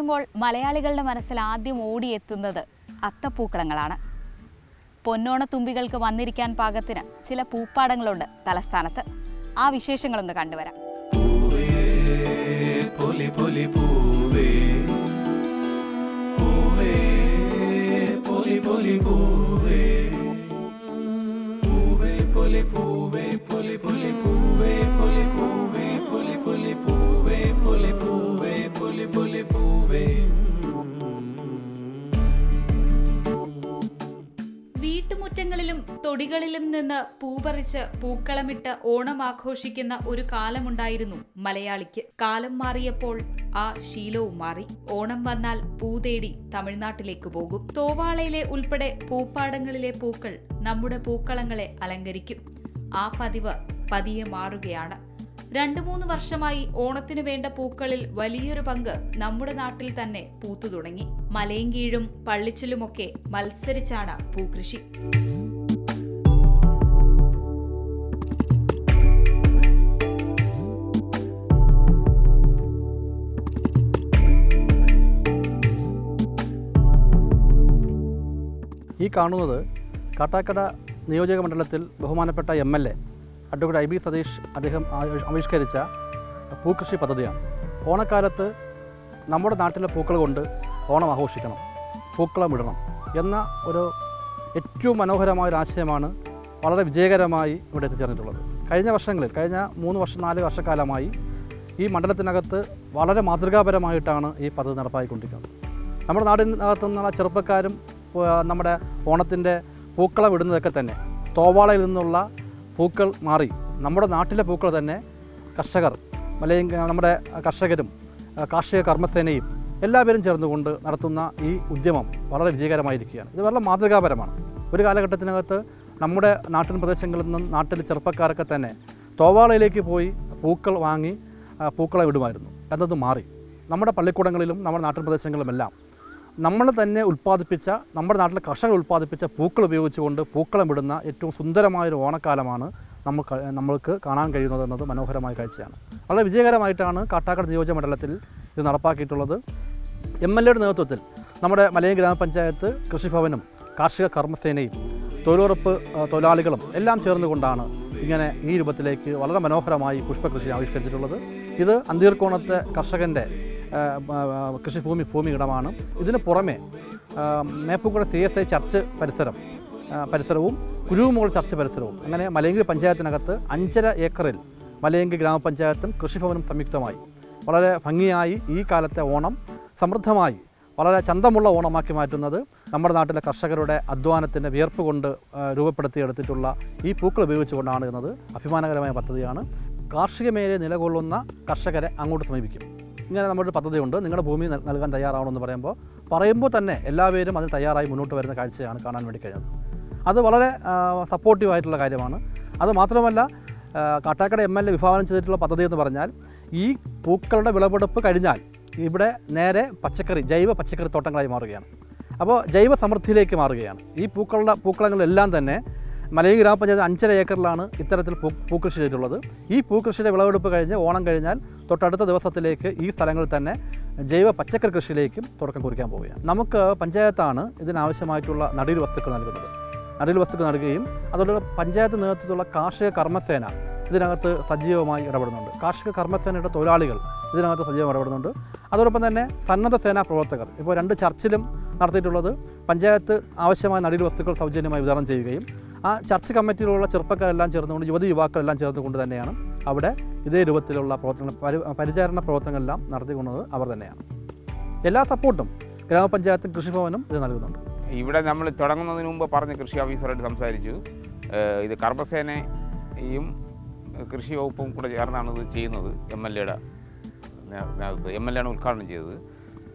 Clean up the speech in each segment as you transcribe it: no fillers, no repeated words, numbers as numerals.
പറയുമ്പോൾ മലയാളികളുടെ മനസ്സിൽ ആദ്യം ഓടിയെത്തുന്നത് അത്തപ്പൂക്കളങ്ങളാണ്. പൊന്നോണത്തുമ്പികൾക്ക് വന്നിരിക്കാൻ പാകത്തിന് ചില പൂപ്പാടങ്ങളുണ്ട് തലസ്ഥാനത്ത്. ആ വിശേഷങ്ങളൊന്ന് കണ്ടുവരാം. വീട്ടുമുറ്റങ്ങളിലും തൊടികളിലും നിന്ന് പൂപറിച്ച് പൂക്കളമിട്ട് ഓണം ആഘോഷിക്കുന്ന ഒരു കാലമുണ്ടായിരുന്നു മലയാളിക്ക്. കാലം മാറിയപ്പോൾ ആ ശീലവും മാറി. ഓണം വന്നാൽ പൂ തേടി തമിഴ്നാട്ടിലേക്ക് പോകും. തോവാളയിലെ ഉൾപ്പെടെ പൂപ്പാടങ്ങളിലെ പൂക്കൾ നമ്മുടെ പൂക്കളങ്ങളെ അലങ്കരിക്കും. ആ പതിവ് പതിയെ മാറുകയാണ്. 2-3 വർഷമായി ഓണത്തിന് വേണ്ട പൂക്കളിൽ വലിയൊരു പങ്ക് നമ്മുടെ നാട്ടിൽ തന്നെ പൂത്തു തുടങ്ങി. മലയും കീഴും പള്ളിച്ചിലുമൊക്കെ മത്സരിച്ചാണ് പൂക്കൃഷി. ഈ കാണുന്നത് കാട്ടാക്കട നിയോജക മണ്ഡലത്തിൽ ബഹുമാനപ്പെട്ട MLA അഡ്വക്കേറ്റ് IB സതീഷ് അദ്ദേഹം ആവിഷ്കരിച്ച പൂക്കൃഷി പദ്ധതിയാണ്. ഓണക്കാലത്ത് നമ്മുടെ നാട്ടിലെ പൂക്കൾ കൊണ്ട് ഓണം ആഘോഷിക്കണം, പൂക്കളം ഇടണം എന്ന ഒരു ഏറ്റവും മനോഹരമായ ആശയമാണ് വളരെ വിജയകരമായി ഇവിടെ എത്തിച്ചേർന്നിട്ടുള്ളത്. കഴിഞ്ഞ 3 വർഷം 4 വർഷക്കാലമായി ഈ മണ്ഡലത്തിനകത്ത് വളരെ മാതൃകാപരമായിട്ടാണ് ഈ പദ്ധതി നടപ്പാക്കിക്കൊണ്ടിരിക്കുന്നത്. നമ്മുടെ നാടിനകത്തു നിന്നുള്ള ചെറുപ്പക്കാരും നമ്മുടെ ഓണത്തിൻ്റെ പൂക്കളം ഇടുന്നതൊക്കെ തന്നെ തോവാളയിൽ നിന്നുള്ള പൂക്കൾ മാറി നമ്മുടെ നാട്ടിലെ പൂക്കൾ തന്നെ കർഷകർ, നമ്മുടെ കർഷകരും കാർഷിക കർമ്മസേനയും എല്ലാവരും ചേർന്നുകൊണ്ട് നടത്തുന്ന ഈ ഉദ്യമം വളരെ വിജയകരമായിരിക്കുകയാണ്. ഇത് വളരെ മാതൃകാപരമാണ്. ഒരു കാലഘട്ടത്തിനകത്ത് നമ്മുടെ നാട്ടിൻ പ്രദേശങ്ങളിൽ നിന്നും നാട്ടിലെ ചെറുപ്പക്കാരൊക്കെ തന്നെ തോവാളയിലേക്ക് പോയി പൂക്കൾ വാങ്ങി പൂക്കളം ഇടുമായിരുന്നു. എന്നത് മാറി നമ്മുടെ പള്ളിക്കൂടങ്ങളിലും നമ്മുടെ നാട്ടിൻ പ്രദേശങ്ങളിലുമെല്ലാം നമ്മൾ തന്നെ ഉൽപ്പാദിപ്പിച്ച, നമ്മുടെ നാട്ടിലെ കർഷകർ ഉൽപ്പാദിപ്പിച്ച പൂക്കൾ ഉപയോഗിച്ചുകൊണ്ട് പൂക്കളം ഇടുന്ന ഏറ്റവും സുന്ദരമായൊരു ഓണക്കാലമാണ് നമ്മൾക്ക് കാണാൻ കഴിയുന്നത് എന്നത് മനോഹരമായ കാഴ്ചയാണ്. വളരെ വിജയകരമായിട്ടാണ് കാട്ടാക്കട നിയോജക മണ്ഡലത്തിൽ ഇത് നടപ്പാക്കിയിട്ടുള്ളത്. MLAയുടെ നേതൃത്വത്തിൽ നമ്മുടെ മലയം ഗ്രാമപഞ്ചായത്ത്, കൃഷിഭവനും കാർഷിക കർമ്മസേനയും തൊഴിലുറപ്പ് തൊഴിലാളികളും എല്ലാം ചേർന്നുകൊണ്ടാണ് ഇങ്ങനെ ഈ രൂപത്തിലേക്ക് വളരെ മനോഹരമായി പുഷ്പകൃഷി ആവിഷ്കരിച്ചിട്ടുള്ളത്. ഇത് അന്തീർക്കോണത്തെ കർഷകൻ്റെ ഭൂമി ഇടമാണ്. ഇതിന് പുറമെ മേപ്പുകുള CSI ചർച്ച് പരിസരവും കുരുവുമോൾ ചർച്ച് പരിസരവും, അങ്ങനെ മലയങ്കി പഞ്ചായത്തിനകത്ത് 5.5 ഏക്കറിൽ മലയങ്കി ഗ്രാമപഞ്ചായത്തും കൃഷിഭവനും സംയുക്തമായി വളരെ ഭംഗിയായി ഈ കാലത്തെ ഓണം സമൃദ്ധമായി വളരെ ചന്തമുള്ള ഓണമാക്കി മാറ്റുന്നത് നമ്മുടെ നാട്ടിലെ കർഷകരുടെ അധ്വാനത്തിൻ്റെ വിയർപ്പ് കൊണ്ട് രൂപപ്പെടുത്തിയെടുത്തിട്ടുള്ള ഈ പൂക്കൾ ഉപയോഗിച്ചുകൊണ്ടാണ് എന്നത് അഭിമാനകരമായ പദ്ധതിയാണ്. കാർഷിക മേഖലയിൽ നിലകൊള്ളുന്ന കർഷകരെ അങ്ങോട്ട് സമീപിക്കും. ഇങ്ങനെ നമ്മുടെ പദ്ധതിയുണ്ട്, നിങ്ങളുടെ ഭൂമി നൽകാൻ തയ്യാറാവണമെന്ന് പറയുമ്പോൾ തന്നെ എല്ലാവരും അതിന് തയ്യാറായി മുന്നോട്ട് വരുന്ന കാഴ്ചയാണ് കാണാൻ വേണ്ടി കഴിയുന്നത്. അത് വളരെ സപ്പോർട്ടീവായിട്ടുള്ള കാര്യമാണ്. അതുമാത്രമല്ല, കാട്ടാക്കട MLA വിഭാവനം ചെയ്തിട്ടുള്ള പദ്ധതി എന്ന് പറഞ്ഞാൽ ഈ പൂക്കളുടെ വിളവെടുപ്പ് കഴിഞ്ഞാൽ ഇവിടെ നേരെ ജൈവ പച്ചക്കറി തോട്ടങ്ങളായി മാറുകയാണ്. അപ്പോൾ ജൈവ സമൃദ്ധിയിലേക്ക് മാറുകയാണ്. ഈ പൂക്കളങ്ങളെല്ലാം തന്നെ മലയങ്കി ഗ്രാമപഞ്ചായത്ത് 5.5 ഏക്കറിലാണ് ഇത്തരത്തിൽ പൂക്കൃഷി ചെയ്തിട്ടുള്ളത്. ഈ പൂക്കൃഷിയുടെ വിളവെടുപ്പ് കഴിഞ്ഞ് ഓണം കഴിഞ്ഞാൽ തൊട്ടടുത്ത ദിവസത്തിലേക്ക് ഈ സ്ഥലങ്ങളിൽ തന്നെ ജൈവ പച്ചക്കറി കൃഷിയിലേക്കും തുടക്കം കുറിക്കാൻ പോവുകയാണ്. നമുക്ക് പഞ്ചായത്താണ് ഇതിനാവശ്യമായിട്ടുള്ള നടീൽ വസ്തുക്കൾ നൽകുന്നത്. നടീൽ വസ്തുക്കൾ നൽകുകയും അതോടൊപ്പം പഞ്ചായത്ത് നേതൃത്വത്തിലുള്ള കാർഷിക കർമ്മസേന ഇതിനകത്ത് സജീവമായി ഇടപെടുന്നുണ്ട്. കാർഷിക കർമ്മസേനയുടെ തൊഴിലാളികൾ ഇതിനകത്ത് സജീവമായി ഇടപെടുന്നുണ്ട്. അതോടൊപ്പം തന്നെ സന്നദ്ധ സേനാ പ്രവർത്തകർ ഇപ്പോൾ 2 ചർച്ചിലും നടത്തിയിട്ടുള്ളത് പഞ്ചായത്ത് ആവശ്യമായ നടീൽ വസ്തുക്കൾ സൗജന്യമായി വിതരണം ചെയ്യുകയും ആ ചർച്ച് കമ്മിറ്റിയിലുള്ള ചെറുപ്പക്കാരെല്ലാം ചേർന്നുകൊണ്ട്, യുവാക്കളെല്ലാം ചേർന്നുകൊണ്ട് തന്നെയാണ് അവിടെ ഇതേ രൂപത്തിലുള്ള പരിചരണ പ്രവർത്തനങ്ങളെല്ലാം നടത്തിക്കൊണ്ടത് അവർ തന്നെയാണ്. എല്ലാ സപ്പോർട്ടും ഗ്രാമപഞ്ചായത്തും കൃഷിഭവനും ഇത് നൽകുന്നുണ്ട്. ഇവിടെ നമ്മൾ തുടങ്ങുന്നതിന് മുമ്പ് പറഞ്ഞ കൃഷി ഓഫീസറായിട്ട് സംസാരിച്ചു. ഇത് കർമ്മസേനയും കൃഷി വകുപ്പും കൂടെ ചേർന്നാണ് ഇത് ചെയ്യുന്നത്. MLAയുടെ നേതൃത്വം, MLAയാണ് ഉദ്ഘാടനം ചെയ്തത്.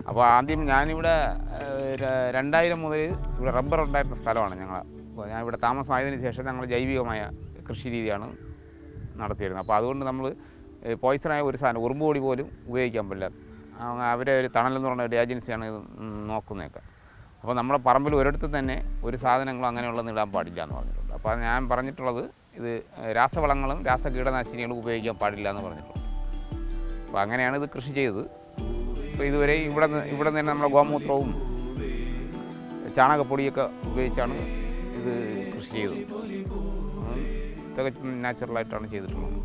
അപ്പോൾ ആദ്യം ഞാനിവിടെ 2000 മുതൽ ഇവിടെ റബ്ബർ ഉണ്ടായിരുന്ന സ്ഥലമാണ് ഞാൻ ഇവിടെ താമസമായതിനു ശേഷം ഞങ്ങൾ ജൈവികമായ കൃഷി രീതിയാണ് നടത്തിയിരുന്നത്. അപ്പോൾ അതുകൊണ്ട് നമ്മൾ പോയിസണായ ഒരു സാധനം ഉറുമ്പുപൊടി പോലും ഉപയോഗിക്കാൻ പറ്റില്ല. അവരെ ഒരു തണലെന്ന് പറഞ്ഞ ഒരു ഏജൻസിയാണ് ഇത് നോക്കുന്നതൊക്കെ. അപ്പോൾ നമ്മുടെ പറമ്പിൽ ഒരിടത്ത് തന്നെ ഒരു സാധനങ്ങളും അങ്ങനെയുള്ളതൊന്നും ഇടാൻ പാടില്ല എന്ന് പറഞ്ഞിട്ടുണ്ട്. അപ്പോൾ ഞാൻ പറഞ്ഞിട്ടുള്ളത് ഇത് രാസവളങ്ങളും രാസകീടനാശിനികളും ഉപയോഗിക്കാൻ പാടില്ല എന്ന് പറഞ്ഞിട്ടുണ്ട്. അപ്പോൾ അങ്ങനെയാണ് ഇത് കൃഷി ചെയ്തത്. ഇപ്പോൾ ഇതുവരെ ഇവിടെ നിന്ന് തന്നെ നമ്മളെ ഗോമൂത്രവും ചാണകപ്പൊടിയൊക്കെ ഉപയോഗിച്ചാണ് ഇത് കൃഷി ചെയ്തത്. തികച്ചും നാച്ചുറലായിട്ടാണ് ചെയ്തിട്ടുള്ളത്.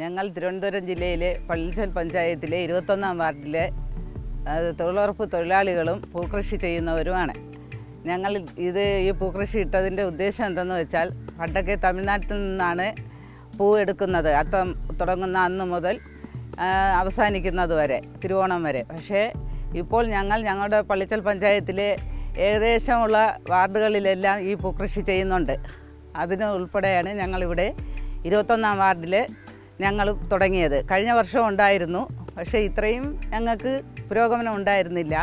ഞങ്ങൾ തിരുവനന്തപുരം ജില്ലയിലെ പള്ളിച്ചൽ പഞ്ചായത്തിലെ 21-ാം വാർഡിലെ തൊഴിലുറപ്പ് തൊഴിലാളികളും പൂക്കൃഷി ചെയ്യുന്നവരുമാണ്. ഞങ്ങൾ ഈ പൂക്കൃഷി ഇട്ടതിൻ്റെ ഉദ്ദേശം എന്തെന്ന് വെച്ചാൽ, പണ്ടൊക്കെ തമിഴ്നാട്ടിൽ നിന്നാണ് പൂ എടുക്കുന്നത്, അത്തം തുടങ്ങുന്ന അന്ന് മുതൽ അവസാനിക്കുന്നത് വരെ, തിരുവോണം വരെ. പക്ഷേ ഇപ്പോൾ ഞങ്ങളുടെ പള്ളിച്ചൽ പഞ്ചായത്തിലെ ഏകദേശമുള്ള വാർഡുകളിലെല്ലാം ഈ പൂക്കൃഷി ചെയ്യുന്നുണ്ട്. അതിന് ഉൾപ്പെടെയാണ് ഞങ്ങളിവിടെ 21-ാം വാർഡിൽ ഞങ്ങൾ തുടങ്ങിയത്. കഴിഞ്ഞ വർഷം ഉണ്ടായിരുന്നു, പക്ഷേ ഇത്രയും ഞങ്ങൾക്ക് പുരോഗമനം ഉണ്ടായിരുന്നില്ല.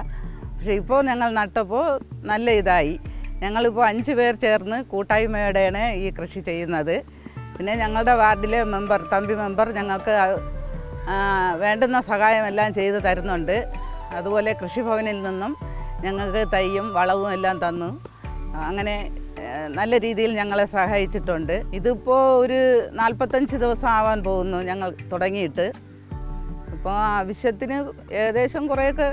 പക്ഷേ ഇപ്പോൾ ഞങ്ങൾ നട്ടപ്പോൾ നല്ല ഇതായി. ഞങ്ങളിപ്പോൾ 5 പേർ ചേർന്ന് കൂട്ടായ്മയോടെയാണ് ഈ കൃഷി ചെയ്യുന്നത്. പിന്നെ ഞങ്ങളുടെ വാർഡിലെ തമ്പി മെമ്പർ ഞങ്ങൾക്ക് വേണ്ടുന്ന സഹായമെല്ലാം ചെയ്തു തരുന്നുണ്ട്. അതുപോലെ കൃഷിഭവനിൽ നിന്നും ഞങ്ങൾക്ക് തൈയും വളവും എല്ലാം തന്നു. അങ്ങനെ നല്ല രീതിയിൽ ഞങ്ങളെ സഹായിച്ചിട്ടുണ്ട്. ഇതിപ്പോൾ ഒരു 45 ദിവസം ആവാൻ പോകുന്നു ഞങ്ങൾ തുടങ്ങിയിട്ട്. ഇപ്പോൾ ആവശ്യത്തിന് ഏകദേശം കുറേയൊക്കെ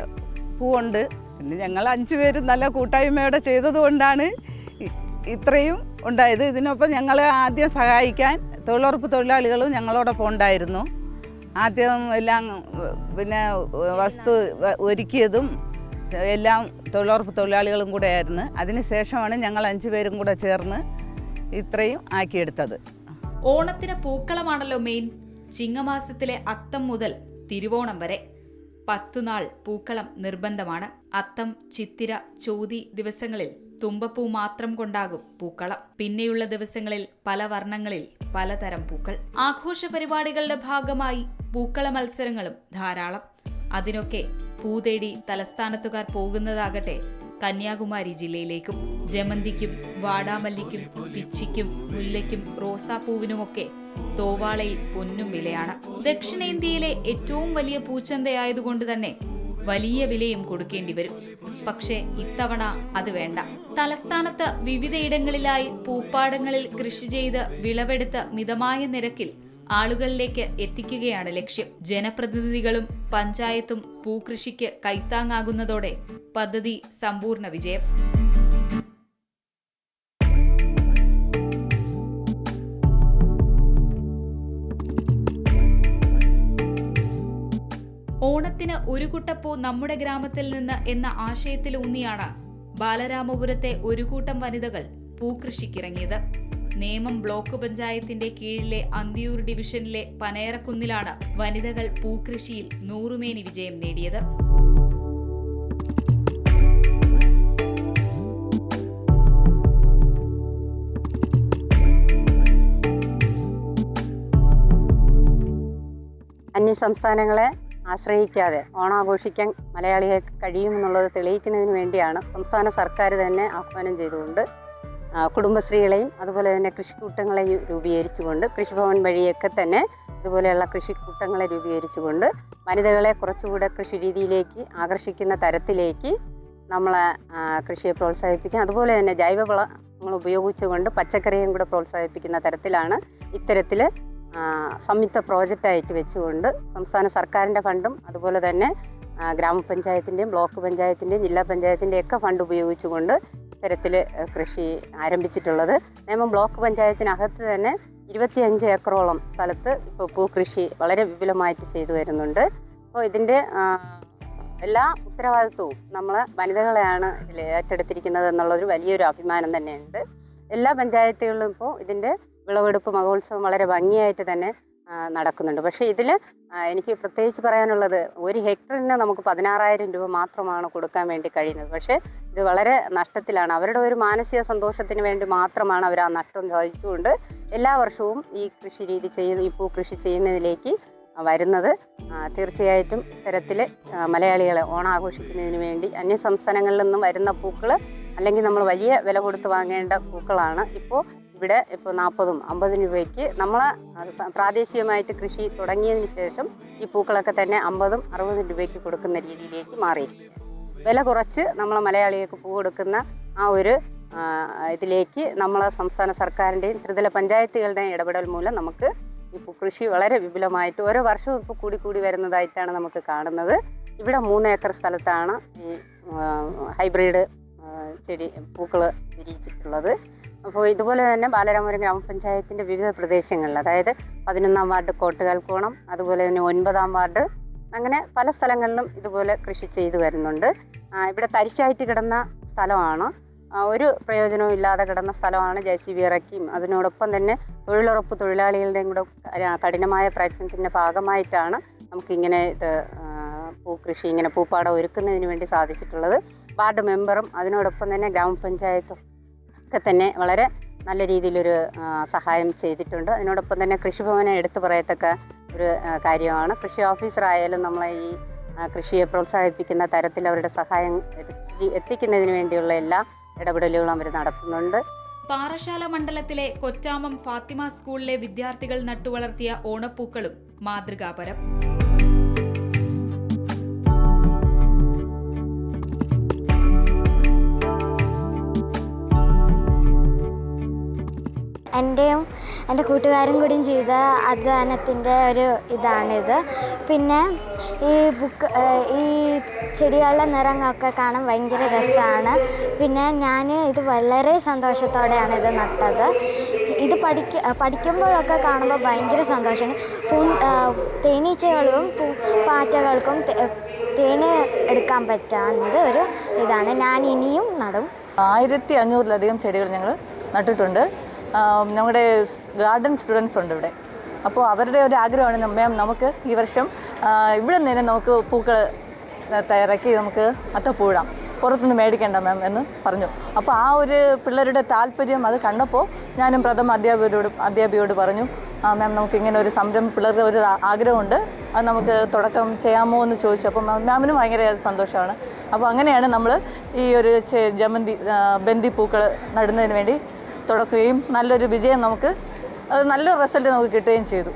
പൂവുണ്ട്. പിന്നെ ഞങ്ങൾ 5 പേര് നല്ല കൂട്ടായ്മയോടെ ചെയ്തതുകൊണ്ടാണ് ഇത്രയും ഉണ്ടായത്. ഇതിനൊപ്പം ഞങ്ങളെ ആദ്യം സഹായിക്കാൻ തൊഴിലുറപ്പ് തൊഴിലാളികളും ഞങ്ങളോടൊപ്പം ഉണ്ടായിരുന്നു. ആദ്യം എല്ലാം പിന്നെ വസ്തു ഒരുക്കിയതും എല്ലാം തൊഴിലുറപ്പ് തൊഴിലാളികളും കൂടെ ആയിരുന്നു. അതിനുശേഷമാണ് ഞങ്ങൾ 5 പേരും കൂടെ ചേർന്ന് ഇത്രയും ആക്കിയെടുത്തത്. ഓണത്തിന് പൂക്കളമാണല്ലോ മെയിൻ. ചിങ്ങമാസത്തിലെ അത്തം മുതൽ തിരുവോണം വരെ 10 നാൾ പൂക്കളം നിർബന്ധമാണ്. അത്തം, ചിത്തിര, ചോതി ദിവസങ്ങളിൽ തുമ്പപ്പൂ മാത്രം കൊണ്ടാകും പൂക്കളം. പിന്നെയുള്ള ദിവസങ്ങളിൽ പല വർണ്ണങ്ങളിൽ പലതരം പൂക്കൾ. ആഘോഷ പരിപാടികളുടെ ഭാഗമായി പൂക്കള മത്സരങ്ങളും ധാരാളം. അതിനൊക്കെ പൂതേടി തലസ്ഥാനത്തുകാർ പോകുന്നതാകട്ടെ കന്യാകുമാരി ജില്ലയിലേക്കും. ജമന്തിക്കും വാടാമല്ലിക്കും പിച്ചിക്കും മുല്ലയ്ക്കും റോസാപ്പൂവിനുമൊക്കെ തോവാളയിൽ പൊന്നും വിലയാണ്. ദക്ഷിണേന്ത്യയിലെ ഏറ്റവും വലിയ പൂച്ചന്തയായതുകൊണ്ട് തന്നെ വലിയ വിലയും കൊടുക്കേണ്ടി വരും. പക്ഷേ ഇത്തവണ അത് വേണ്ട. തലസ്ഥാനത്ത് വിവിധയിടങ്ങളിലായി പൂപ്പാടങ്ങളിൽ കൃഷി ചെയ്ത് വിളവെടുത്ത് മിതമായ നിരക്കിൽ ആളുകളിലേക്ക് എത്തിക്കുകയാണ് ലക്ഷ്യം. ജനപ്രതിനിധികളും പഞ്ചായത്തും പൂകൃഷിക്ക് കൈത്താങ്ങാകുന്നതോടെ പദ്ധതി സമ്പൂർണ്ണ വിജയം. ഓണത്തിന് ഒരു കുട്ടപ്പൂ നമ്മുടെ ഗ്രാമത്തിൽ നിന്ന് എന്ന ആശയത്തിലൂന്നിയാണ് ബാലരാമപുരത്തെ ഒരു കൂട്ടം വനിതകൾ പൂകൃഷിക്കിറങ്ങിയത്. നേമം ബ്ലോക്ക് പഞ്ചായത്തിന്റെ കീഴിലെ അന്തിയൂർ ഡിവിഷനിലെ പനയറക്കുന്നിലാണ് വനിതകൾ പൂകൃഷിയിൽ 100 മേനി വിജയം നേടിയത്. അന്യസംസ്ഥാനങ്ങളെ ആശ്രയിക്കാതെ ഓണാഘോഷിക്കാൻ മലയാളികൾക്ക് കഴിയുമെന്നുള്ളത് തെളിയിക്കുന്നതിന് വേണ്ടിയാണ് സംസ്ഥാന സർക്കാർ തന്നെ ആഹ്വാനം ചെയ്തുകൊണ്ട് കുടുംബശ്രീകളെയും അതുപോലെ തന്നെ കൃഷിക്കൂട്ടങ്ങളെയും രൂപീകരിച്ചുകൊണ്ട് കൃഷിഭവൻ വഴിയൊക്കെ തന്നെ ഇതുപോലെയുള്ള കൃഷിക്കൂട്ടങ്ങളെ രൂപീകരിച്ചുകൊണ്ട് വനിതകളെ കുറച്ചുകൂടെ കൃഷി രീതിയിലേക്ക് ആകർഷിക്കുന്ന തരത്തിലേക്ക് നമ്മളെ കൃഷിയെ പ്രോത്സാഹിപ്പിക്കാൻ, അതുപോലെ തന്നെ ജൈവവളങ്ങൾ ഉപയോഗിച്ചുകൊണ്ട് പച്ചക്കറിയും കൂടെ പ്രോത്സാഹിപ്പിക്കുന്ന തരത്തിലാണ് ഇത്തരത്തിൽ സംയുക്ത പ്രോജക്റ്റായിട്ട് വെച്ചുകൊണ്ട് സംസ്ഥാന സർക്കാരിൻ്റെ ഫണ്ടും അതുപോലെ തന്നെ ഗ്രാമപഞ്ചായത്തിൻ്റെയും ബ്ലോക്ക് പഞ്ചായത്തിൻ്റെയും ജില്ലാ പഞ്ചായത്തിൻ്റെയൊക്കെ ഫണ്ട് ഉപയോഗിച്ചുകൊണ്ട് ഇത്തരത്തിൽ കൃഷി ആരംഭിച്ചിട്ടുള്ളത്. നേമം ബ്ലോക്ക് പഞ്ചായത്തിനകത്ത് തന്നെ 25 ഏക്കറോളം സ്ഥലത്ത് ഇപ്പോൾ പൂക്കൃഷി വളരെ വിപുലമായിട്ട് ചെയ്തു വരുന്നുണ്ട്. അപ്പോൾ ഇതിൻ്റെ എല്ലാ ഉത്തരവാദിത്വവും നമ്മളെ വനിതകളെയാണ് ഇതിൽ ഏറ്റെടുത്തിരിക്കുന്നത് എന്നുള്ളൊരു വലിയൊരു അഭിമാനം തന്നെയുണ്ട്. എല്ലാ പഞ്ചായത്തുകളിലും ഇപ്പോൾ ഇതിൻ്റെ വിളവെടുപ്പ് മഹോത്സവം വളരെ ഭംഗിയായിട്ട് തന്നെ നടക്കുന്നുണ്ട്. പക്ഷേ ഇതിൽ എനിക്ക് പ്രത്യേകിച്ച് പറയാനുള്ളത്, 1 ഹെക്ടറിന് നമുക്ക് 16,000 രൂപ മാത്രമാണ് കൊടുക്കാൻ വേണ്ടി കഴിയുന്നത്. പക്ഷേ ഇത് വളരെ നഷ്ടത്തിലാണ്. അവരുടെ ഒരു മാനസിക സന്തോഷത്തിന് വേണ്ടി മാത്രമാണ് അവർ ആ നഷ്ടം സഹിച്ചുകൊണ്ട് എല്ലാ വർഷവും ഈ കൃഷി രീതി ഈ പൂക്കൃഷി ചെയ്യുന്നതിലേക്ക് വരുന്നത്. തീർച്ചയായിട്ടും ഇത്തരത്തിൽ മലയാളികളെ ഓണാഘോഷിക്കുന്നതിന് വേണ്ടി അന്യ സംസ്ഥാനങ്ങളിൽ നിന്നും വരുന്ന പൂക്കൾ അല്ലെങ്കിൽ നമ്മൾ വലിയ വില കൊടുത്ത് വാങ്ങേണ്ട പൂക്കളാണ് ഇപ്പോൾ ഇവിടെ ഇപ്പോൾ 40ഉം 50 രൂപയ്ക്ക് നമ്മൾ പ്രാദേശികമായിട്ട് കൃഷി തുടങ്ങിയതിന് ശേഷം ഈ പൂക്കളൊക്കെ തന്നെ 50ഉം 60 രൂപയ്ക്ക് കൊടുക്കുന്ന രീതിയിലേക്ക് മാറിയിരിക്കും. വില കുറച്ച് നമ്മൾ മലയാളികൾക്ക് പൂ കൊടുക്കുന്ന ആ ഒരു ഇതിലേക്ക് നമ്മളെ സംസ്ഥാന സർക്കാരിൻ്റെയും ത്രിതല പഞ്ചായത്തുകളുടെയും ഇടപെടൽ മൂലം നമുക്ക് ഈ പൂക്കൃഷി വളരെ വിപുലമായിട്ട് ഓരോ വർഷവും ഇപ്പോൾ കൂടി വരുന്നതായിട്ടാണ് നമുക്ക് കാണുന്നത്. ഇവിടെ 3 ഏക്കർ സ്ഥലത്താണ് ഈ ഹൈബ്രിഡ് ചെടി പൂക്കൾ വിരിയിച്ചിട്ടുള്ളത്. അപ്പോൾ ഇതുപോലെ തന്നെ ബാലരാമപുരം ഗ്രാമപഞ്ചായത്തിൻ്റെ വിവിധ പ്രദേശങ്ങളിൽ, അതായത് 11ാം വാർഡ് കോട്ടുകാൽക്കോണം, അതുപോലെ തന്നെ 9ാം വാർഡ്, അങ്ങനെ പല സ്ഥലങ്ങളിലും ഇതുപോലെ കൃഷി ചെയ്തു വരുന്നുണ്ട്. ഇവിടെ തരിശായിട്ട് കിടന്ന സ്ഥലമാണ്, ഒരു പ്രയോജനവും ഇല്ലാതെ കിടന്ന സ്ഥലമാണ്. JCB ഇറക്കിയും അതിനോടൊപ്പം തന്നെ തൊഴിലുറപ്പ് തൊഴിലാളികളുടെയും കൂടെ കഠിനമായ പ്രയത്നത്തിൻ്റെ ഭാഗമായിട്ടാണ് നമുക്കിങ്ങനെ ഇത് പൂക്കൃഷി ഇങ്ങനെ പൂപ്പാടം ഒരുക്കുന്നതിന് വേണ്ടി സാധിച്ചിട്ടുള്ളത്. വാർഡ് മെമ്പറും അതിനോടൊപ്പം തന്നെ ഗ്രാമപഞ്ചായത്തും ഒക്കെ തന്നെ വളരെ നല്ല രീതിയിലൊരു സഹായം ചെയ്തിട്ടുണ്ട്. അതിനോടൊപ്പം തന്നെ കൃഷിഭവനെ എടുത്തു പറയത്തക്ക ഒരു കാര്യമാണ്. കൃഷി ഓഫീസറായാലും നമ്മളെ ഈ കൃഷിയെ പ്രോത്സാഹിപ്പിക്കുന്ന തരത്തിൽ അവരുടെ സഹായം എത്തിക്കുന്നതിന് വേണ്ടിയുള്ള എല്ലാ ഇടപെടലുകളും അവർ നടത്തുന്നുണ്ട്. പാറശാല മണ്ഡലത്തിലെ കൊറ്റാമം ഫാത്തിമ സ്കൂളിലെ വിദ്യാർത്ഥികൾ നട്ടുവളർത്തിയ ഓണപ്പൂക്കളും മാതൃകാപരം. എൻ്റെയും എൻ്റെ കൂട്ടുകാരും കൂടിയും ചെയ്ത അധ്വാനത്തിൻ്റെ ഒരു ഇതാണിത്. പിന്നെ ഈ ചെടികളുടെ നിറങ്ങളൊക്കെ കാണാൻ ഭയങ്കര രസമാണ്. പിന്നെ ഞാൻ ഇത് വളരെ സന്തോഷത്തോടെയാണ് ഇത് നട്ടത്. ഇത് പഠിക്കുമ്പോഴൊക്കെ കാണുമ്പോൾ ഭയങ്കര സന്തോഷമാണ്. തേനീച്ചകളും പാറ്റകൾക്കും തേന് എടുക്കാൻ പറ്റാവുന്നത് ഒരു ഇതാണ്. ഞാൻ ഇനിയും നടും. 1500-ലധികം ചെടികൾ ഞങ്ങൾ നട്ടിട്ടുണ്ട്. നമ്മുടെ ഗാർഡൻ സ്റ്റുഡൻസ് ഉണ്ട് ഇവിടെ. അപ്പോൾ അവരുടെ ഒരു ആഗ്രഹമാണ്, മാം നമുക്ക് ഈ വർഷം ഇവിടെ നിന്ന് നമുക്ക് പൂക്കൾ തയ്യാറാക്കി നമുക്ക് അത്തപ്പൂടാം, പുറത്തുനിന്ന് മേടിക്കേണ്ട മാം എന്ന് പറഞ്ഞു. അപ്പോൾ ആ ഒരു പിള്ളേരുടെ താല്പര്യം അത് കണ്ടപ്പോൾ ഞാനും പ്രഥമ അധ്യാപികയോട് പറഞ്ഞു, മാം നമുക്കിങ്ങനെ ഒരു സംരംഭം, പിള്ളേർക്ക് ഒരു ആഗ്രഹമുണ്ട്, അത് നമുക്ക് തുടക്കം ചെയ്യാമോ എന്ന് ചോദിച്ചു. അപ്പം മാമിനും ഭയങ്കര സന്തോഷമാണ്. അപ്പോൾ അങ്ങനെയാണ് നമ്മൾ ഈ ഒരു ബന്ദി പൂക്കൾ നടുന്നതിന് വേണ്ടി തുടക്കുകയും നല്ലൊരു വിജയം നമുക്ക്, നല്ല റിസൾട്ട് നമുക്ക് കിട്ടുകയും ചെയ്തു.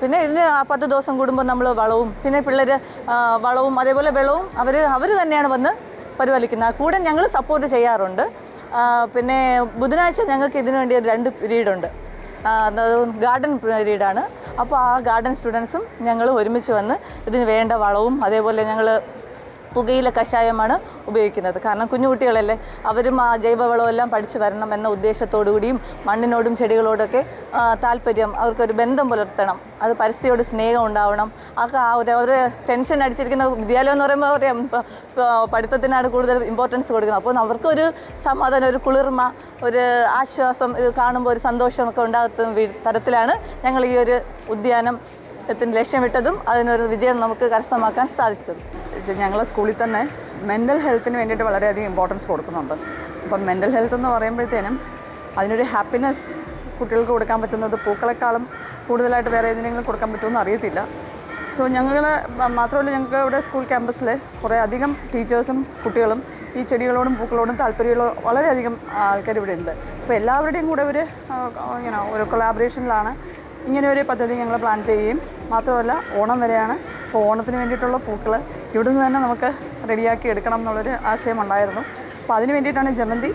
പിന്നെ ഇതിന് 10 ദിവസം കൂടുമ്പോൾ നമ്മൾ വളവും, പിന്നെ പിള്ളേർ വളവും അതേപോലെ വെള്ളവും അവർ തന്നെയാണ് വന്ന് പരിപാലിക്കുന്നത്. കൂടെ ഞങ്ങൾ സപ്പോർട്ട് ചെയ്യാറുണ്ട്. പിന്നെ ബുധനാഴ്ച ഞങ്ങൾക്ക് ഇതിനു വേണ്ടി 2 പീരീഡുണ്ട്. ഗാർഡൻ പീരീഡാണ്. അപ്പോൾ ആ ഗാർഡൻ സ്റ്റുഡൻസും ഞങ്ങൾ ഒരുമിച്ച് വന്ന് ഇതിന് വേണ്ട വളവും അതേപോലെ ഞങ്ങൾ പുകയില കഷായമാണ് ഉപയോഗിക്കുന്നത്. കാരണം കുഞ്ഞുകുട്ടികളല്ലേ, അവരും ആ ജൈവവളമെല്ലാം പഠിച്ചു വരണം എന്ന ഉദ്ദേശത്തോടു കൂടിയും മണ്ണിനോടും ചെടികളോടൊക്കെ താല്പര്യം, അവർക്കൊരു ബന്ധം പുലർത്തണം, അത് പരിസ്ഥിതിയോട് സ്നേഹം ഉണ്ടാവണം. ഒരു ടെൻഷൻ അടിച്ചിരിക്കുന്ന വിദ്യാലയം എന്ന് പറയുമ്പോൾ പഠിത്തത്തിനാണ് കൂടുതൽ ഇമ്പോർട്ടൻസ് കൊടുക്കുന്നത്. അപ്പോൾ അവർക്കൊരു സമാധാനം, ഒരു കുളിർമ, ഒരു ആശ്വാസം, ഇത് കാണുമ്പോൾ ഒരു സന്തോഷമൊക്കെ ഉണ്ടാകുന്ന തരത്തിലാണ് ഞങ്ങൾ ഈ ഒരു ഉദ്യാനത്തിന് ലക്ഷ്യമിട്ടതും അതിനൊരു വിജയം നമുക്ക് കരസ്ഥമാക്കാൻ സാധിച്ചത്. ഞങ്ങളെ സ്കൂളിൽ തന്നെ മെൻ്റൽ ഹെൽത്തിന് വേണ്ടിയിട്ട് വളരെയധികം ഇമ്പോർട്ടൻസ് കൊടുക്കുന്നുണ്ട്. അപ്പം മെൻ്റൽ ഹെൽത്ത് എന്ന് പറയുമ്പോഴത്തേനും അതിനൊരു ഹാപ്പിനെസ് കുട്ടികൾക്ക് കൊടുക്കാൻ പറ്റുന്നത് പൂക്കളെക്കാളും കൂടുതലായിട്ട് വേറെ ഏതെങ്കിലും കൊടുക്കാൻ പറ്റുമെന്ന് അറിയത്തില്ല. സോ ഞങ്ങൾ മാത്രമല്ല, ഞങ്ങൾക്ക് ഇവിടെ സ്കൂൾ ക്യാമ്പസിൽ കുറേ അധികം ടീച്ചേഴ്സും കുട്ടികളും ഈ ചെടികളോടും പൂക്കളോടും താല്പര്യമുള്ള വളരെയധികം ആൾക്കാർ ഇവിടെ ഉണ്ട്. അപ്പോൾ എല്ലാവരുടെയും കൂടെ ഒരു കൊളാബറേഷനിലാണ് ഇങ്ങനെ ഒരു പദ്ധതി ഞങ്ങൾ പ്ലാൻ ചെയ്യുകയും, മാത്രമല്ല ഓണം വരെയാണ്. അപ്പോൾ ഓണത്തിന് വേണ്ടിയിട്ടുള്ള പൂക്കൾ ഇവിടെ നിന്ന് തന്നെ നമുക്ക് റെഡിയാക്കി എടുക്കണം എന്നുള്ളൊരു ആശയമുണ്ടായിരുന്നു. അപ്പോൾ അതിന് വേണ്ടിയിട്ടാണ് ജമന്തി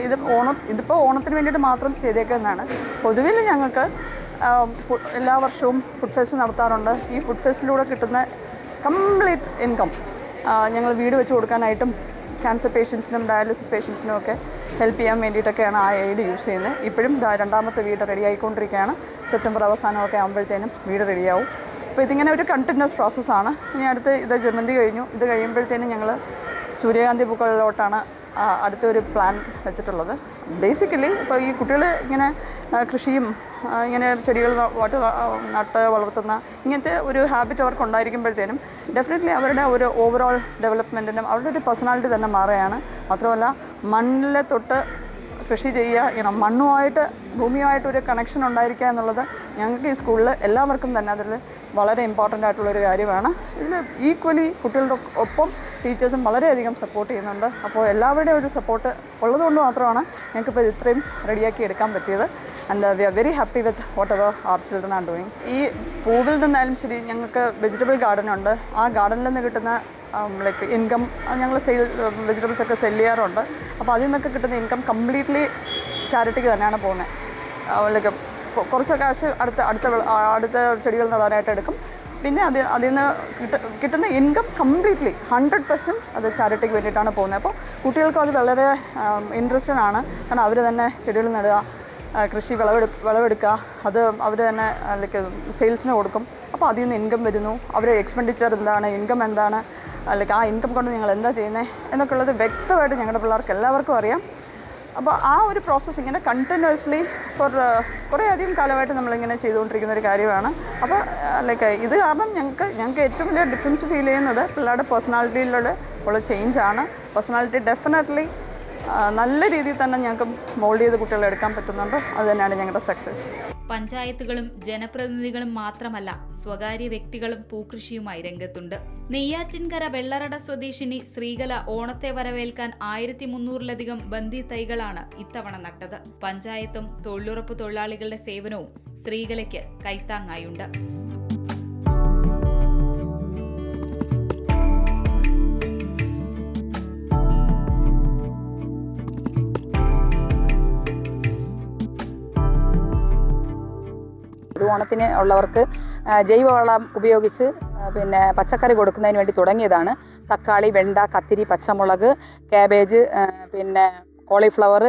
ഇതിപ്പോൾ ഓണത്തിന് വേണ്ടിയിട്ട് മാത്രം ചെയ്തേക്കുന്നതാണ്. പൊതുവിൽ ഞങ്ങൾക്ക് എല്ലാ വർഷവും ഫുഡ് ഫെസ്റ്റ് നടത്താറുണ്ട്. ഈ ഫുഡ് ഫെസ്റ്റിലൂടെ കിട്ടുന്ന കംപ്ലീറ്റ് ഇൻകം ഞങ്ങൾ വീട് വെച്ച് കൊടുക്കാനായിട്ടും ക്യാൻസർ പേഷ്യൻസിനും ഡയാലിസിസ് പേഷ്യൻസിനും ഒക്കെ ഹെൽപ്പ് ചെയ്യാൻ വേണ്ടിയിട്ടൊക്കെയാണ് ആ എയ്ഡ് യൂസ് ചെയ്യുന്നത്. ഇപ്പോഴും 2ാമത്തെ വീട് റെഡി ആയിക്കൊണ്ടിരിക്കുകയാണ്. സെപ്റ്റംബർ അവസാനമൊക്കെ ആകുമ്പോഴത്തേനും വീട് റെഡിയാവും. അപ്പോൾ ഇതിങ്ങനെ ഒരു കണ്ടിന്യൂസ് പ്രോസസ്സാണ്. ഇനി അടുത്ത് ഇത് ജമന്തി കഴിഞ്ഞു. ഇത് കഴിയുമ്പോഴത്തേനും ഞങ്ങൾ സൂര്യകാന്തി പൂക്കളിലോട്ടാണ് അടുത്തൊരു പ്ലാൻ വെച്ചിട്ടുള്ളത്. ബേസിക്കലി ഇപ്പോൾ ഈ കുട്ടികൾ ഇങ്ങനെ കൃഷിയും ഇങ്ങനെ ചെടികൾ നട്ട് വളർത്തുന്ന ഇങ്ങനത്തെ ഒരു ഹാബിറ്റ് അവർക്ക് ഉണ്ടായിരിക്കുമ്പോഴത്തേനും ഡെഫിനറ്റ്ലി അവരുടെ ഒരു ഓവറോൾ ഡെവലപ്മെൻറ്റിനും അവരുടെ ഒരു പേഴ്സണാലിറ്റി തന്നെ മാറുകയാണ്. മാത്രമല്ല മണ്ണിലെ തൊട്ട് കൃഷി ചെയ്യുക, മണ്ണുമായിട്ട് ഭൂമിയുമായിട്ടൊരു കണക്ഷൻ ഉണ്ടായിരിക്കുക എന്നുള്ളത് ഞങ്ങൾക്ക് ഈ സ്കൂളിൽ എല്ലാവർക്കും തന്നെ അതിൽ വളരെ ഇമ്പോർട്ടൻ്റ് ആയിട്ടുള്ളൊരു കാര്യമാണ്. ഇതിൽ ഈക്വലി കുട്ടികളുടെ ഒപ്പം ടീച്ചേഴ്സും വളരെയധികം സപ്പോർട്ട് ചെയ്യുന്നുണ്ട്. അപ്പോൾ എല്ലാവരുടെയും ഒരു സപ്പോർട്ട് ഉള്ളതുകൊണ്ട് മാത്രമാണ് ഞങ്ങൾക്കിപ്പോൾ ഇത്രയും റെഡിയാക്കി എടുക്കാൻ പറ്റിയത്. And we are very happy with whatever our children are doing. ഈ പൂവിൽ നിന്നായാലും ശരി, ഞങ്ങൾക്ക് വെജിറ്റബിൾ ഗാർഡൻ ഉണ്ട്. ആ ഗാർഡനിൽ നിന്ന് കിട്ടുന്ന ലൈക്ക് ഇൻകം ഞങ്ങൾ വെജിറ്റബിൾസ് ഒക്കെ സെല് ചെയ്യാറുണ്ട്. അപ്പോൾ അതിൽ നിന്നൊക്കെ കിട്ടുന്ന ഇൻകം കംപ്ലീറ്റ്ലി ചാരിറ്റിക്ക് തന്നെയാണ് പോകുന്നത്. ലൈക്ക് കുറച്ച് കാശ് അടുത്ത ചെടികൾ നടാനായിട്ട് എടുക്കും. പിന്നെ അതിൽ നിന്ന് കിട്ടുന്ന ഇൻകം കംപ്ലീറ്റ്ലി 100% അത് ചാരിറ്റിക്ക് വേണ്ടിയിട്ടാണ് പോകുന്നത്. അപ്പോൾ കുട്ടികൾക്കും അത് വളരെ ഇൻട്രസ്റ്റഡ് ആണ്. കാരണം അവർ തന്നെ ചെടികൾ നടുക, കൃഷി വിളവെടുക്കുക, അത് അവർ തന്നെ ലൈക്ക് സെയിൽസിന് കൊടുക്കും. അപ്പോൾ അതിൽ നിന്ന് ഇൻകം വരുന്നു. അവരുടെ എക്സ്പെൻഡിച്ചർ എന്താണ്, ഇൻകം എന്താണ്, ലൈക്ക് ആ ഇൻകം കൊണ്ട് ഞങ്ങൾ എന്താ ചെയ്യുന്നത് എന്നൊക്കെ ഉള്ളത് വ്യക്തമായിട്ട് ഞങ്ങളുടെ പിള്ളേർക്ക് എല്ലാവർക്കും അറിയാം. അപ്പോൾ ആ ഒരു പ്രോസസ്സ് ഇങ്ങനെ കണ്ടിന്യൂസ്ലി കുറേ അധികം കാലമായിട്ട് നമ്മളിങ്ങനെ ചെയ്തുകൊണ്ടിരിക്കുന്ന ഒരു കാര്യമാണ്. അപ്പോൾ ലൈക്ക് ഇത് കാരണം ഞങ്ങൾക്ക് ഏറ്റവും വലിയ ഡിഫറൻസ് ഫീൽ ചെയ്യുന്നത് പിള്ളേരുടെ പേഴ്സണാലിറ്റിയിലുള്ള ഉള്ള ചേഞ്ചാണ്. പേഴ്സണാലിറ്റി ഡെഫിനറ്റ്ലി നല്ല രീതിയിൽ തന്നെ ഞങ്ങൾക്ക് മോൾഡ് ചെയ്ത് കുട്ടികളെ എടുക്കാൻ പറ്റുന്നുണ്ട്. അത് തന്നെയാണ് ഞങ്ങളുടെ സക്സസ്. പഞ്ചായത്തുകളും ജനപ്രതിനിധികളും മാത്രമല്ല, സ്വകാര്യ വ്യക്തികളും പൂക്കൃഷിയുമായി രംഗത്തുണ്ട്. നെയ്യാറ്റിൻകര വെള്ളറട സ്വദേശിനി ശ്രീകല ഓണത്തെ വരവേൽക്കാൻ 1300-ലധികം ബന്ദി തൈകളാണ് ഇത്തവണ നട്ടത്. പഞ്ചായത്തും തൊഴിലുറപ്പ് തൊഴിലാളികളുടെ സേവനവും ശ്രീകലയ്ക്ക് കൈത്താങ്ങായുണ്ട്. ഇത് ഓണത്തിന് ഉള്ളവർക്ക് ജൈവവളം ഉപയോഗിച്ച് പിന്നെ പച്ചക്കറി കൊടുക്കുന്നതിന് വേണ്ടി തുടങ്ങിയതാണ്. തക്കാളി, വെണ്ട, കത്തിരി, പച്ചമുളക്, കാബേജ്, പിന്നെ കോളിഫ്ലവർ,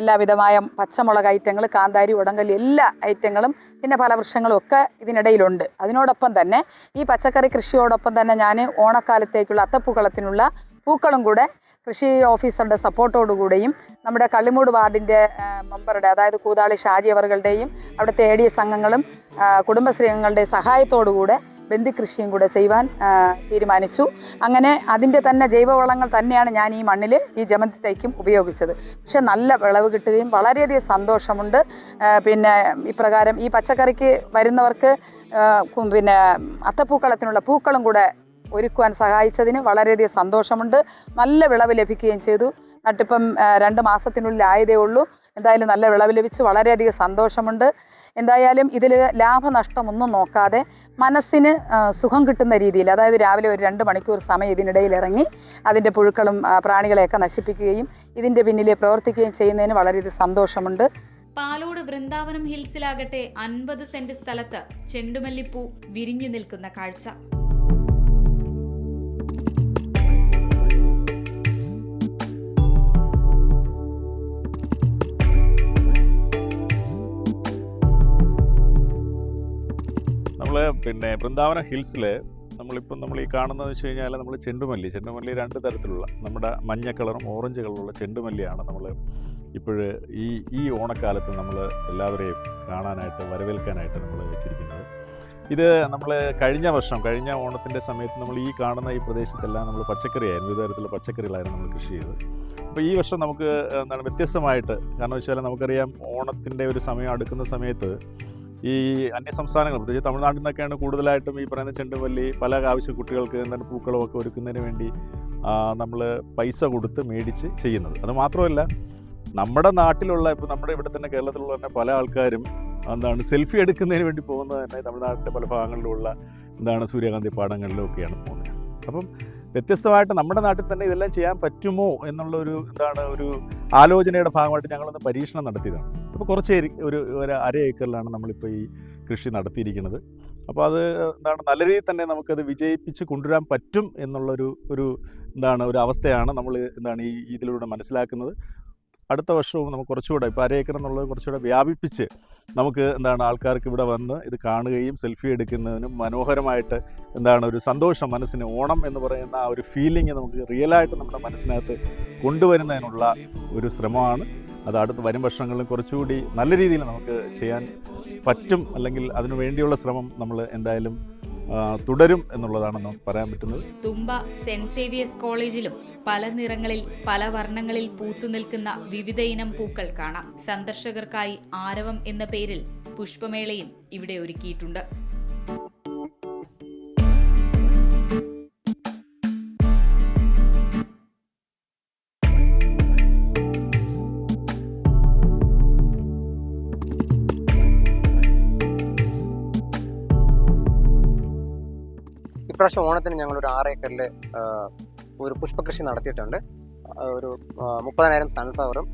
എല്ലാവിധമായ പച്ചമുളക് ഐറ്റങ്ങൾ, കാന്താരി, ഉടങ്കല്ലി, എല്ലാ ഐറ്റങ്ങളും പിന്നെ പല വൃക്ഷങ്ങളും ഒക്കെ ഇതിനിടയിലുണ്ട്. അതിനോടൊപ്പം തന്നെ ഈ പച്ചക്കറി കൃഷിയോടൊപ്പം തന്നെ ഞാൻ ഓണക്കാലത്തേക്കുള്ള അത്തപ്പൂക്കളത്തിനുള്ള പൂക്കളും കൂടെ കൃഷി ഓഫീസറുടെ സപ്പോർട്ടോടുകൂടെയും നമ്മുടെ കള്ളിമൂട് വാർഡിൻ്റെ മെമ്പറുടെ, അതായത് കൂതാളി ഷാജി അവറുകളുടെയും അവിടുത്തെ ADS അംഗങ്ങളും കുടുംബശ്രീ അംഗങ്ങളുടെയും സഹായത്തോടുകൂടെ ബന്ദികൃഷിയും കൂടെ ചെയ്യുവാൻ തീരുമാനിച്ചു. അങ്ങനെ അതിൻ്റെ തന്നെ ജൈവവളങ്ങൾ തന്നെയാണ് ഞാൻ ഈ മണ്ണിൽ ഈ ജമന്തി തൈക്കും ഉപയോഗിച്ചത്. പക്ഷെ നല്ല വിളവ് കിട്ടുകയും വളരെയധികം സന്തോഷമുണ്ട്. പിന്നെ ഇപ്രകാരം ഈ പച്ചക്കറിക്ക് വരുന്നവർക്ക് പിന്നെ അത്തപ്പൂക്കളത്തിനുള്ള പൂക്കളും കൂടെ ഒരുക്കുവാൻ സഹായിച്ചതിന് വളരെയധികം സന്തോഷമുണ്ട്. നല്ല വിളവ് ലഭിക്കുകയും ചെയ്തു. നട്ടിപ്പം 2 മാസത്തിനുള്ളിൽ ആയതേ ഉള്ളൂ. എന്തായാലും നല്ല വിളവ് ലഭിച്ചു, വളരെയധികം സന്തോഷമുണ്ട്. എന്തായാലും ഇതിൽ ലാഭനഷ്ടമൊന്നും നോക്കാതെ മനസ്സിന് സുഖം കിട്ടുന്ന രീതിയിൽ, അതായത് രാവിലെ ഒരു 2 മണിക്കൂർ സമയം ഇതിനിടയിൽ ഇറങ്ങി അതിൻ്റെ പുഴുക്കളും പ്രാണികളെയൊക്കെ നശിപ്പിക്കുകയും ഇതിൻ്റെ പിന്നിൽ പ്രവർത്തിക്കുകയും ചെയ്യുന്നതിന് വളരെയധികം സന്തോഷമുണ്ട്. പാലോട് വൃന്ദാവനം ഹിൽസിലാകട്ടെ 50 സെന്റ് സ്ഥലത്ത് ചെണ്ടുമല്ലിപ്പൂ വിരിഞ്ഞു നിൽക്കുന്ന കാഴ്ച. പിന്നെ വൃന്ദാവനം ഹിൽസിൽ നമ്മൾ ഈ കാണുന്നതെന്ന് വെച്ച് കഴിഞ്ഞാൽ നമ്മൾ ചെണ്ടുമല്ലി 2 തരത്തിലുള്ള, നമ്മുടെ മഞ്ഞ കളറും ഓറഞ്ച് കളറുള്ള ചെണ്ടുമല്ലിയാണ് നമ്മൾ ഇപ്പോൾ ഈ ഓണക്കാലത്ത് നമ്മൾ എല്ലാവരെയും കാണാനായിട്ട് വരവേൽക്കാനായിട്ട് നമ്മൾ വെച്ചിരിക്കുന്നത്. ഇത് നമ്മൾ കഴിഞ്ഞ ഓണത്തിൻ്റെ സമയത്ത് നമ്മൾ ഈ കാണുന്ന ഈ പ്രദേശത്തെല്ലാം നമ്മൾ പച്ചക്കറിയായിരുന്നു, വിവിധ തരത്തിലുള്ള പച്ചക്കറികളായിരുന്നു നമ്മൾ കൃഷി ചെയ്തത്. അപ്പോൾ ഈ വർഷം നമുക്ക് വ്യത്യസ്തമായിട്ട്, കാരണം വെച്ചാൽ നമുക്കറിയാം ഓണത്തിൻ്റെ ഒരു സമയം അടുക്കുന്ന സമയത്ത് ഈ അന്യസംസ്ഥാനങ്ങൾ, പ്രത്യേകിച്ച് തമിഴ്നാട്ടിൽ നിന്നൊക്കെയാണ് കൂടുതലായിട്ടും ഈ പറയുന്ന ചെണ്ടുമല്ലി പല ആവശ്യ കുട്ടികൾക്ക് എന്താണ് പൂക്കളമൊക്കെ ഒരുക്കുന്നതിന് വേണ്ടി നമ്മൾ പൈസ കൊടുത്ത് മേടിച്ച് ചെയ്യുന്നത്. അത് മാത്രമല്ല, നമ്മുടെ നാട്ടിലുള്ള, ഇപ്പോൾ നമ്മുടെ ഇവിടെ തന്നെ കേരളത്തിലുള്ള തന്നെ പല ആൾക്കാരും സെൽഫി എടുക്കുന്നതിന് വേണ്ടി പോകുന്നത് തന്നെ തമിഴ്നാട്ടിൻ്റെ പല ഭാഗങ്ങളിലുള്ള സൂര്യകാന്തി പാടങ്ങളിലും ഒക്കെയാണ് പോകുന്നത്. അപ്പം വ്യത്യസ്തമായിട്ട് നമ്മുടെ നാട്ടിൽ തന്നെ ഇതെല്ലാം ചെയ്യാൻ പറ്റുമോ എന്നുള്ള ഒരു ആലോചനയുടെ ഭാഗമായിട്ട് ഞങ്ങളൊന്ന് പരീക്ഷണം നടത്തിയതാണ്. അപ്പോൾ കുറച്ച് ഒരു 1/2 ഏക്കറിലാണ് നമ്മളിപ്പോൾ ഈ കൃഷി നടത്തിയിരിക്കുന്നത്. അപ്പോൾ അത് നല്ല രീതിയിൽ തന്നെ നമുക്കത് വിജയിപ്പിച്ച് കൊണ്ടുവരാൻ പറ്റും എന്നുള്ളൊരു ഒരു അവസ്ഥയാണ് നമ്മൾ ഈ ഇതിലൂടെ മനസ്സിലാക്കുന്നത്. അടുത്ത വർഷവും നമുക്ക് കുറച്ചുകൂടെ, ഇപ്പോൾ 1/2 ഏക്കർ എന്നുള്ളത് കുറച്ചുകൂടെ വ്യാപിപ്പിച്ച് നമുക്ക് ആൾക്കാർക്ക് ഇവിടെ വന്ന് ഇത് കാണുകയും സെൽഫി എടുക്കുന്നതിനും മനോഹരമായിട്ട് ഒരു സന്തോഷം, മനസ്സിന് ഓണം എന്ന് പറയുന്ന ആ ഒരു ഫീലിംഗ് നമുക്ക് റിയലായിട്ട് നമ്മുടെ മനസ്സിനകത്ത് കൊണ്ടുവരുന്നതിനുള്ള ഒരു ശ്രമമാണ്. അത് അടുത്ത വരും വർഷങ്ങളിലും കുറച്ചുകൂടി നല്ല രീതിയിൽ നമുക്ക് ചെയ്യാൻ പറ്റും, അല്ലെങ്കിൽ അതിനു വേണ്ടിയുള്ള ശ്രമം നമ്മൾ എന്തായാലും തുടരും എന്നുള്ളതാണ് നമുക്ക് പറയാൻ പറ്റുന്നത്. തുമ്പ സെന്റ് സേവിയേഴ്സ് കോളേജിലും പല നിറങ്ങളിൽ പല വർണ്ണങ്ങളിൽ പൂത്തുനിൽക്കുന്ന വിവിധ ഇനം പൂക്കൾ കാണാം. സന്ദർശകർക്കായി ആരവം എന്ന പേരിൽ പുഷ്പമേളയും ഇവിടെ ഒരുക്കിയിട്ടുണ്ട്. ഇപ്രാവശ്യം ഓണത്തിന് ഞങ്ങളൊരു 6 ഏക്കറിൽ ഒരു പുഷ്പകൃഷി നടത്തിയിട്ടുണ്ട്. ഒരു 30,000 സൺഫ്ലവറും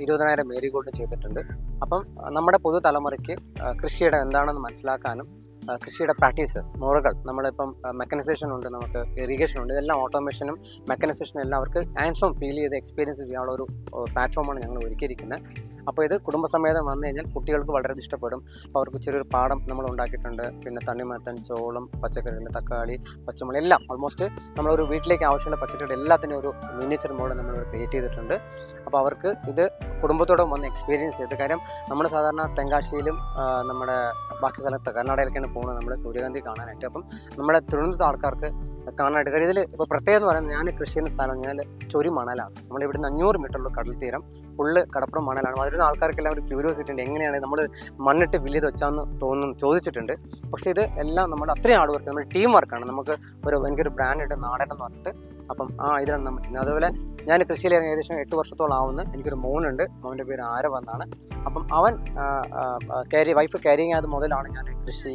20,000 മേരിഗോൾഡും ചെയ്തിട്ടുണ്ട്. അപ്പം നമ്മുടെ പുതുതലമുറയ്ക്ക് കൃഷിയുടെ എന്താണെന്ന് മനസ്സിലാക്കാനും കൃഷിയുടെ പ്രാക്ടീസസ് മുറകൾ, നമ്മളിപ്പം മെക്കനൈസേഷൻ ഉണ്ട്, നമുക്ക് ഇറിഗേഷൻ ഉണ്ട്, ഇതെല്ലാം ഓട്ടോമേഷനും മെക്കനൈസേഷനും എല്ലാം അവർക്ക് ഹാൻഡ്സ് ഓൺ ഫീൽ ചെയ്ത് എക്സ്പീരിയൻസ് ചെയ്യാനുള്ള ഒരു പ്ലാറ്റ്ഫോമാണ് ഞങ്ങൾ ഒരുക്കിയിരിക്കുന്നത്. അപ്പോൾ ഇത് കുടുംബസമേതം വന്നു കഴിഞ്ഞാൽ കുട്ടികൾക്ക് വളരെ ഇഷ്ടപ്പെടും. അപ്പോൾ അവർക്ക് ചെറിയൊരു പാടം നമ്മൾ ഉണ്ടാക്കിയിട്ടുണ്ട്. പിന്നെ തണ്ണിമത്തൻ, ചോളം, പച്ചക്കറികൾ, തക്കാളി, പച്ചമുളക് എല്ലാം ഓൾമോസ്റ്റ് നമ്മളൊരു വീട്ടിലേക്ക് ആവശ്യമുള്ള പച്ചക്കറി എല്ലാത്തിനും ഒരു മിനിയേച്ചർ മോഡൽ നമ്മൾ ക്രിയേറ്റ് ചെയ്തിട്ടുണ്ട്. അപ്പോൾ അവർക്ക് ഇത് കുടുംബത്തോടൊപ്പം വന്ന് എക്സ്പീരിയൻസ് ചെയ്ത്, കാര്യം നമ്മൾ സാധാരണ തെങ്കാശിയിലും നമ്മുടെ ബാക്കി സ്ഥലത്ത് കർണാടകയിലേക്കാണ് പോകുന്നത് നമ്മൾ സൂര്യകാന്തി കാണാനായിട്ട്. അപ്പം നമ്മുടെ തിരുവനന്തപുരത്ത് ആൾക്കാർക്ക് കാണാനായിട്ട് കാര്യം ഇതിൽ ഇപ്പോൾ പ്രത്യേകം എന്ന് പറയുന്നത്, ഞാൻ കൃഷി ചെയ്യുന്ന സ്ഥലം ഞാൻ ചൊരി മണലാണ്. നമ്മളിവിടുന്ന് 500 മീറ്ററുള്ള കടൽ തീരം ഫുള്ള് കടപ്പുറം മണലാണ്. വരുന്ന ആൾക്കാർക്കെല്ലാം ഒരു ക്യൂരിയോസിറ്റി ഉണ്ട്, എങ്ങനെയാണ് നമ്മൾ മണ്ണിട്ട് വലിയത് വെച്ചാന്ന് ചോദിച്ചിട്ടുണ്ട്. പക്ഷേ ഇത് എല്ലാം നമ്മൾ അത്രയും ഹാർഡ് വർക്ക്, നമ്മൾ ടീം വർക്കാണ്. നമുക്ക് എനിക്കൊരു ബ്രാൻഡ് ഉണ്ട്, നാടൻ എന്ന് പറഞ്ഞിട്ട്. അപ്പം ഇതിലാണ് നമ്മൾ ചെയ്യുന്നത്. അതുപോലെ ഞാൻ കൃഷിയിൽ ഏകദേശം 8 വർഷത്തോളം ആവുന്നു. എനിക്കൊരു മോനുണ്ട്, മോൻ്റെ പേര് ആരവ് എന്നാണ്. അപ്പം അവൻ വൈഫ് ക്യാരിങ് ആയത് മുതലാണ് ഞാൻ കൃഷി,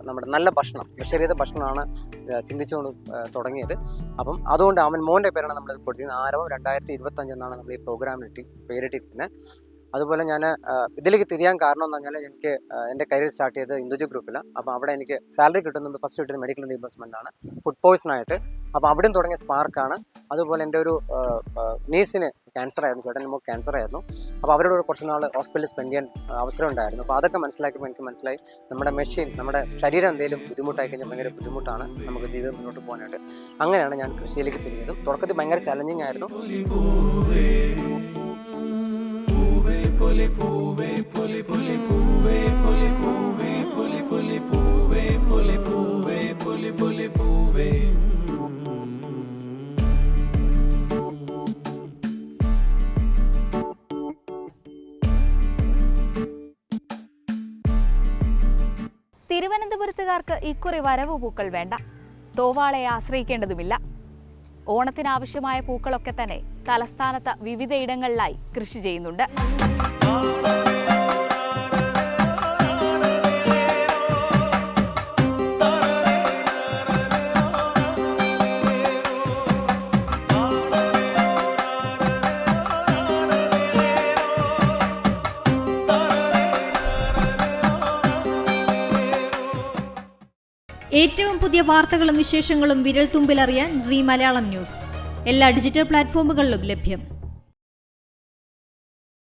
നമ്മുടെ നല്ല ഭക്ഷണം, കൃഷിയിലേത് ഭക്ഷണമാണ് ചിന്തിച്ചുകൊണ്ട് തുടങ്ങിയത്. അപ്പം അതുകൊണ്ട് മോൻ്റെ പേരാണ് നമ്മൾ കൊടുത്തിരുന്നത്. ആരവ് 2025 എന്നാണ് നമ്മൾ ഈ പ്രോഗ്രാമിന് പേരിട്ടിരിക്കുന്നത്. അതുപോലെ ഞാൻ ഇതിലേക്ക് തിരിയാൻ കാരണം എന്ന് പറഞ്ഞാൽ, എനിക്ക് എൻ്റെ കരിയർ സ്റ്റാർട്ട് ചെയ്തത് ഇന്ദുജ ഗ്രൂപ്പിലാണ്. അപ്പോൾ അവിടെ എനിക്ക് സാലറി കിട്ടുന്നത് ഫസ്റ്റ് കിട്ടുന്നത് മെഡിക്കൽ റീഇംബേഴ്സ്മെൻ്റ് ആണ്, ഫുഡ് പോയ്സണായിട്ട്. അപ്പോൾ അവിടെയും തുടങ്ങിയ സ്പാർക്കാണ്. അതുപോലെ എൻ്റെ ഒരു നീസിന് ക്യാൻസർ ആയിരുന്നു, ചേട്ടൻ നമുക്ക് ക്യാൻസർ ആയിരുന്നു. അപ്പോൾ അവരോട് കുറച്ച് നാൾ ഹോസ്പിറ്റലിൽ സ്പെൻഡ് ചെയ്യാൻ അവസരം ഉണ്ടായിരുന്നു. അപ്പോൾ അതൊക്കെ മനസ്സിലാക്കിയപ്പോൾ എനിക്ക് മനസ്സിലായി, നമ്മുടെ മെഷീൻ, നമ്മുടെ ശരീരം എന്തെങ്കിലും ബുദ്ധിമുട്ടായി കഴിഞ്ഞാൽ ഭയങ്കര ബുദ്ധിമുട്ടാണ് നമുക്ക് ജീവിതം മുന്നോട്ട് പോകാനായിട്ട്. അങ്ങനെയാണ് ഞാൻ കൃഷിയിലേക്ക് തിരിഞ്ഞതും. തുടക്കത്തിൽ ഭയങ്കര ചലഞ്ചിങ് ആയിരുന്നു. തിരുവനന്തപുരത്തുകാർക്ക് ഇക്കുറി വരവ് പൂക്കൾ വേണ്ട, തോവാളയെ ആശ്രയിക്കേണ്ടതുമില്ല. ഓണത്തിനാവശ്യമായ പൂക്കളൊക്കെ തന്നെ തലസ്ഥാനത്ത് വിവിധയിടങ്ങളിലായി കൃഷി ചെയ്യുന്നുണ്ട്. ഏറ്റവും പുതിയ വാർത്തകളും വിശേഷങ്ങളും വിരൽ തുമ്പിലറിയാൻ സീ മലയാളം ന്യൂസ് എല്ലാ ഡിജിറ്റൽ പ്ലാറ്റ്ഫോമുകളിലും ലഭ്യം.